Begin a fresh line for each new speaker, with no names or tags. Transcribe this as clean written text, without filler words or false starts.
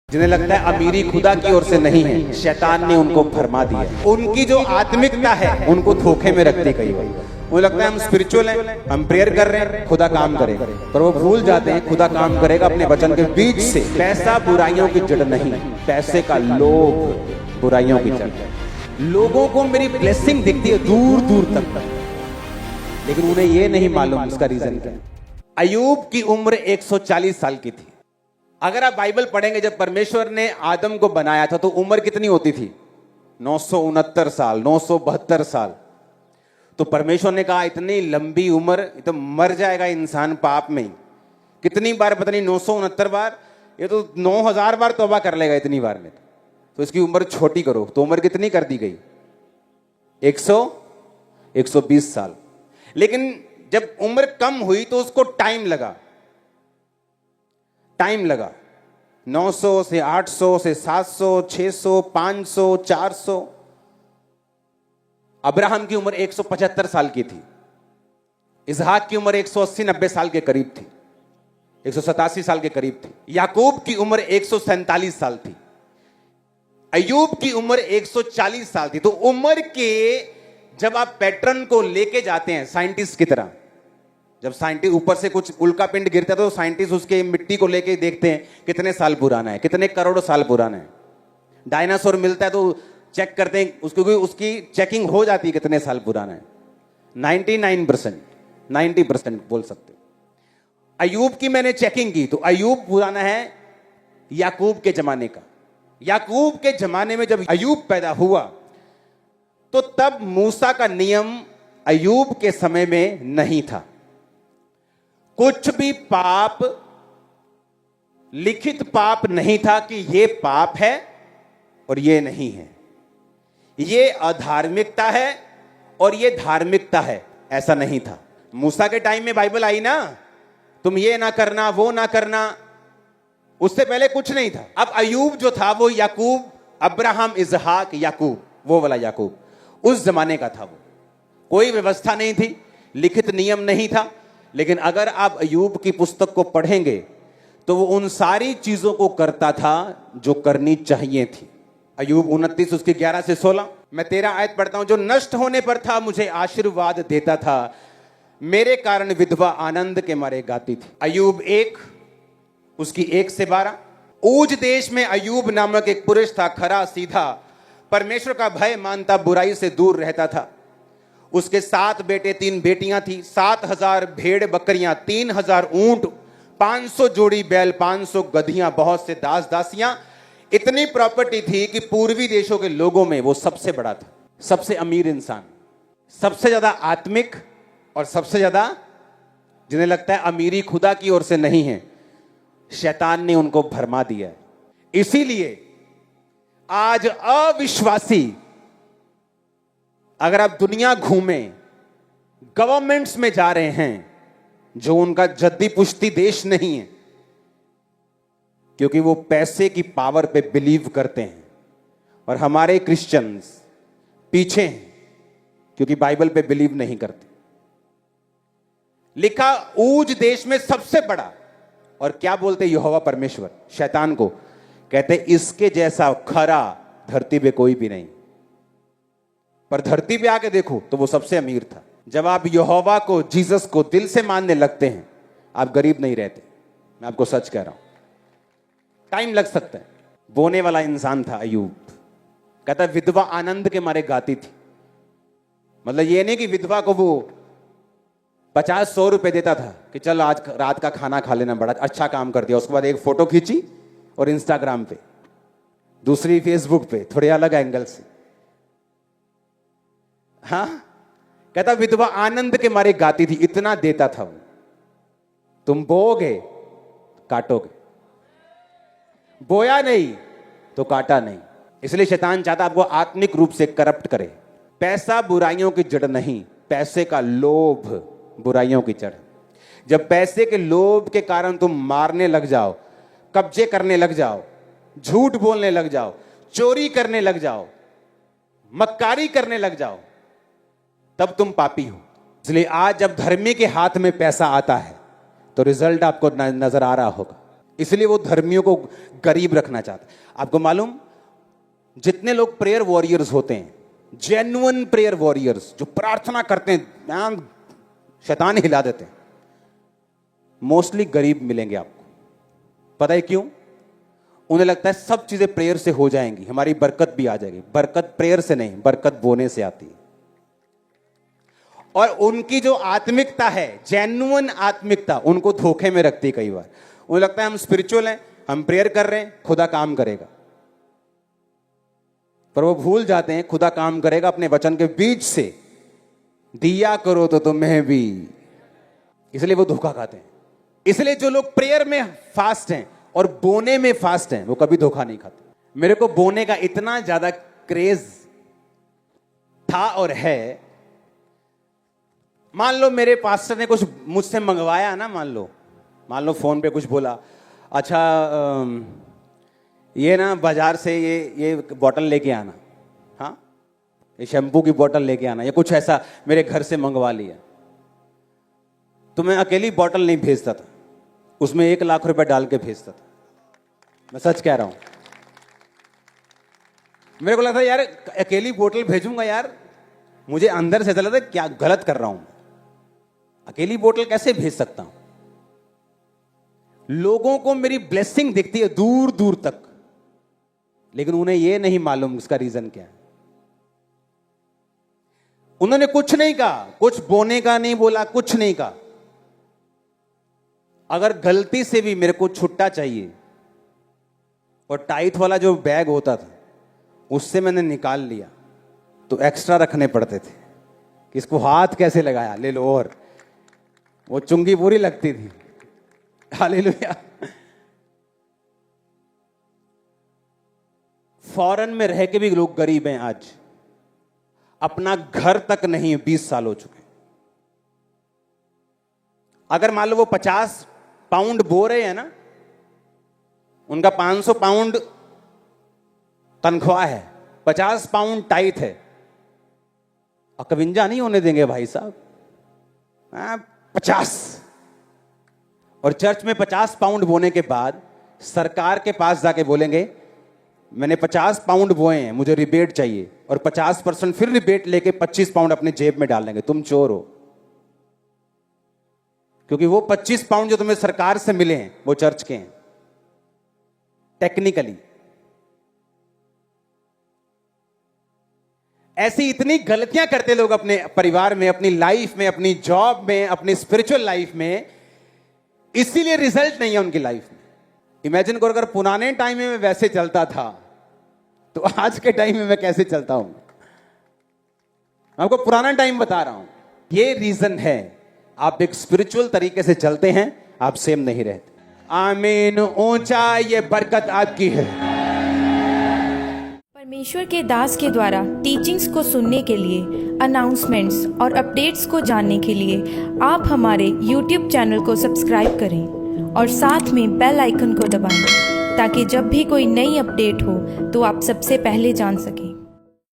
जिन्हें लगता है अमीरी खुदा की ओर से नहीं है, शैतान ने उनको भरमा दिया। उनकी जो आत्मिकता है उनको धोखे में रखती कई बार। उन्हें लगता है हम स्पिरिचुअल हैं, हम प्रेयर कर रहे हैं, खुदा काम करेगा, पर वो भूल जाते हैं खुदा काम करेगा अपने वचन के बीच से। पैसा बुराइयों की जड़ नहीं, पैसे का लोभ बुराइयों की जड़ है। लोगों को मेरी ब्लेसिंग दिखती है दूर दूर तक, लेकिन उन्हें ये नहीं मालूम इसका रीजन क्या है। अय्यूब की उम्र 140 साल की थी। अगर आप बाइबल पढ़ेंगे, जब परमेश्वर ने आदम को बनाया था तो उम्र कितनी होती थी? 969 साल, 972 साल। तो परमेश्वर ने कहा इतनी लंबी उम्र, तो मर जाएगा इंसान पाप में ही। कितनी बार पता नहीं, 969 बार, ये तो 9000 बार तौबा कर लेगा इतनी बार में। तो इसकी उम्र छोटी करो, तो उम्र कितनी कर दी गई? 120 साल। लेकिन जब उम्र कम हुई तो उसको टाइम लगा। 900 से 800 से 700, 600, 500, 400। अब्राहम की उम्र 175 साल की थी। इसहाक की उम्र 180-90 साल के करीब थी, 187 साल के करीब थी। याकूब की उम्र 147 साल थी। अय्यूब की उम्र 140 साल थी। तो उम्र के जब आप पैटर्न को लेके जाते हैं साइंटिस्ट की तरह, जब साइंटिस्ट ऊपर से कुछ उल्का पिंड गिरता है तो साइंटिस्ट उसके मिट्टी को लेके देखते हैं कितने साल पुराना है, कितने करोड़ साल पुराना है। डायनासोर मिलता है तो चेक करते हैं उसको, उसकी चेकिंग हो जाती है कितने साल पुराना है। 99%, 90% बोल सकते। अय्यूब की मैंने चेकिंग की तो अय्यूब पुराना है याकूब के जमाने का। याकूब के जमाने में जब अय्यूब पैदा हुआ तो तब मूसा का नियम अय्यूब के समय में नहीं था। कुछ भी पाप, लिखित पाप नहीं था कि ये पाप है और ये नहीं है, ये अधार्मिकता है और ये धार्मिकता है, ऐसा नहीं था। मूसा के टाइम में बाइबल आई ना, तुम ये ना करना, वो ना करना, उससे पहले कुछ नहीं था। अब अय्यूब जो था वो याकूब, अब्राहम, इसहाक, याकूब, वो वाला याकूब उस जमाने का था। वो कोई व्यवस्था नहीं थी, लिखित नियम नहीं था। लेकिन अगर आप अय्यूब की पुस्तक को पढ़ेंगे तो वो उन सारी चीजों को करता था जो करनी चाहिए थी। अय्यूब 29 उसके 11 से 16, मैं 13 आयत पढ़ता हूं। जो नष्ट होने पर था मुझे आशीर्वाद देता था, मेरे कारण विधवा आनंद के मारे गाती थी। अय्यूब 1 उसकी 1 से 12। ऊज देश में अय्यूब नामक एक पुरुष था, खरा सीधा, परमेश्वर का भय मानता, बुराई से दूर रहता था। उसके 7 बेटे 3 बेटियां थी, 7000 भेड़ बकरियां, 3000 ऊंट, 500 जोड़ी बैल, 500 गधियां, बहुत से दास दासियां। इतनी प्रॉपर्टी थी कि पूर्वी देशों के लोगों में वो सबसे बड़ा था, सबसे अमीर इंसान, सबसे ज्यादा आत्मिक, और सबसे ज्यादा जिन्हें लगता है अमीरी खुदा की ओर से नहीं है, शैतान ने उनको भरमा दिया है। इसीलिए आज अविश्वासी, अगर आप दुनिया घूमें, गवर्नमेंट्स में जा रहे हैं जो उनका जद्दी पुश्ती देश नहीं है, क्योंकि वो पैसे की पावर पे बिलीव करते हैं। और हमारे क्रिश्चियंस पीछे हैं क्योंकि बाइबल पे बिलीव नहीं करते। लिखा ऊज देश में सबसे बड़ा, और क्या बोलते यहोवा परमेश्वर शैतान को, कहते इसके जैसा खरा धरती पे कोई भी नहीं। पर धरती पे आके देखो तो वो सबसे अमीर था। जब आप यहोवा को, जीसस को दिल से मानने लगते हैं, आप गरीब नहीं रहते। मैं आपको सच कह रहा हूं, टाइम लग सकता है। बोने वाला इंसान था अय्यूब। कहता विधवा आनंद के मारे गाती थी। मतलब ये नहीं कि विधवा को वो 50-100 रुपए देता था कि चल आज रात का खाना खा लेना, बड़ा अच्छा काम कर दिया। उसके बाद एक फोटो खींची और इंस्टाग्राम पे, दूसरी फेसबुक पे, थोड़े अलग एंगल से। हाँ, कहता विधवा आनंद के मारे गाती थी, इतना देता था वो। तुम बोओगे काटोगे, बोया नहीं तो काटा नहीं। इसलिए शैतान चाहता आपको आत्मिक रूप से करप्ट करे। पैसा बुराइयों की जड़ नहीं, पैसे का लोभ बुराइयों की जड़। जब पैसे के लोभ के कारण तुम मारने लग जाओ, कब्जे करने लग जाओ, झूठ बोलने लग जाओ, चोरी करने लग जाओ, मक्कारी करने लग जाओ, तब तुम पापी हो। इसलिए आज जब धर्मी के हाथ में पैसा आता है तो रिजल्ट आपको नजर आ रहा होगा। इसलिए वो धर्मियों को गरीब रखना चाहता है। आपको मालूम, जितने लोग प्रेयर वॉरियर्स होते हैं, जेन्युइन प्रेयर वॉरियर्स जो प्रार्थना करते हैं, शैतान हिला देते हैं, मोस्टली गरीब मिलेंगे आपको। पता है क्यों? उन्हें लगता है सब चीजें प्रेयर से हो जाएंगी, हमारी बरकत भी आ जाएगी। बरकत प्रेयर से नहीं, बरकत बोने से आती है। और उनकी जो आत्मिकता है, जेन्युइन आत्मिकता, उनको धोखे में रखती है कई बार। उन्हें लगता है हम स्पिरिचुअल हैं, हम प्रेयर कर रहे हैं, खुदा काम करेगा। पर वो भूल जाते हैं खुदा काम करेगा अपने वचन के बीच से। दिया करो तो तुम्हें भी, इसलिए वो धोखा खाते हैं। इसलिए जो लोग प्रेयर में फास्ट हैं और बोने में फास्ट हैं, वो कभी धोखा नहीं खाते। मेरे को बोने का इतना ज्यादा क्रेज था और है। मान लो मेरे पास्टर ने कुछ मुझसे मंगवाया ना, मान लो फोन पे कुछ बोला, अच्छा ये ना बाजार से ये बॉटल लेके आना, हाँ ये शैम्पू की बॉटल लेके आना, या कुछ ऐसा मेरे घर से मंगवा लिया। तो मैं अकेली बॉटल नहीं भेजता था, उसमें 1 लाख रुपए डाल के भेजता था। मैं सच कह रहा हूं। मेरे को लगता यार अकेली बोतल भेजूंगा यार, मुझे अंदर से ऐसा लगता क्या गलत कर रहा हूं, अकेली बोतल कैसे भेज सकता हूं। लोगों को मेरी ब्लेसिंग दिखती है दूर दूर तक, लेकिन उन्हें यह नहीं मालूम इसका रीजन क्या है। उन्होंने कुछ नहीं कहा, कुछ बोने का नहीं बोला, कुछ नहीं कहा। अगर गलती से भी मेरे को छुट्टा चाहिए और टाइट वाला जो बैग होता था उससे मैंने निकाल लिया, तो एक्स्ट्रा रखने पड़ते थे कि इसको हाथ कैसे लगाया, ले लो। और वो चुंगी बुरी लगती थी। हालेलुया। फॉरेन में रह के भी लोग गरीब हैं आज, अपना घर तक नहीं 20 साल हो चुके। अगर मान लो वो 50 पाउंड बो रहे हैं ना, उनका 500 पाउंड तनख्वाह है, 50 पाउंड टाइट है, 51 नहीं होने देंगे भाई साहब, 50। और चर्च में 50 पाउंड बोने के बाद सरकार के पास जाके बोलेंगे मैंने 50 पाउंड बोए हैं, मुझे रिबेट चाहिए, और 50% फिर रिबेट लेके 25 पाउंड अपने जेब में डाल देंगे। तुम चोर हो, क्योंकि वो 25 पाउंड जो तुम्हें सरकार से मिले हैं वो चर्च के हैं टेक्निकली। ऐसी इतनी गलतियां करते लोग अपने परिवार में, अपनी लाइफ में, अपनी जॉब में, अपनी स्पिरिचुअल लाइफ में, इसीलिए रिजल्ट नहीं है उनकी लाइफ में। इमेजिन करो अगर पुराने टाइम में मैं वैसे चलता था तो आज के टाइम में मैं कैसे चलता हूं। मैं आपको पुराना टाइम बता रहा हूं। ये रीजन है, आप एक स्पिरिचुअल तरीके से चलते हैं, आप सेम नहीं रहते। आमीन। ऊंचा ये बरकत आपकी है।
परमेश्वर के दास के द्वारा टीचिंग्स को सुनने के लिए, अनाउंसमेंट्स और अपडेट्स को जानने के लिए आप हमारे YouTube चैनल को सब्सक्राइब करें और साथ में बेल आइकन को दबाएं, ताकि जब भी कोई नई अपडेट हो तो आप सबसे पहले जान सकें।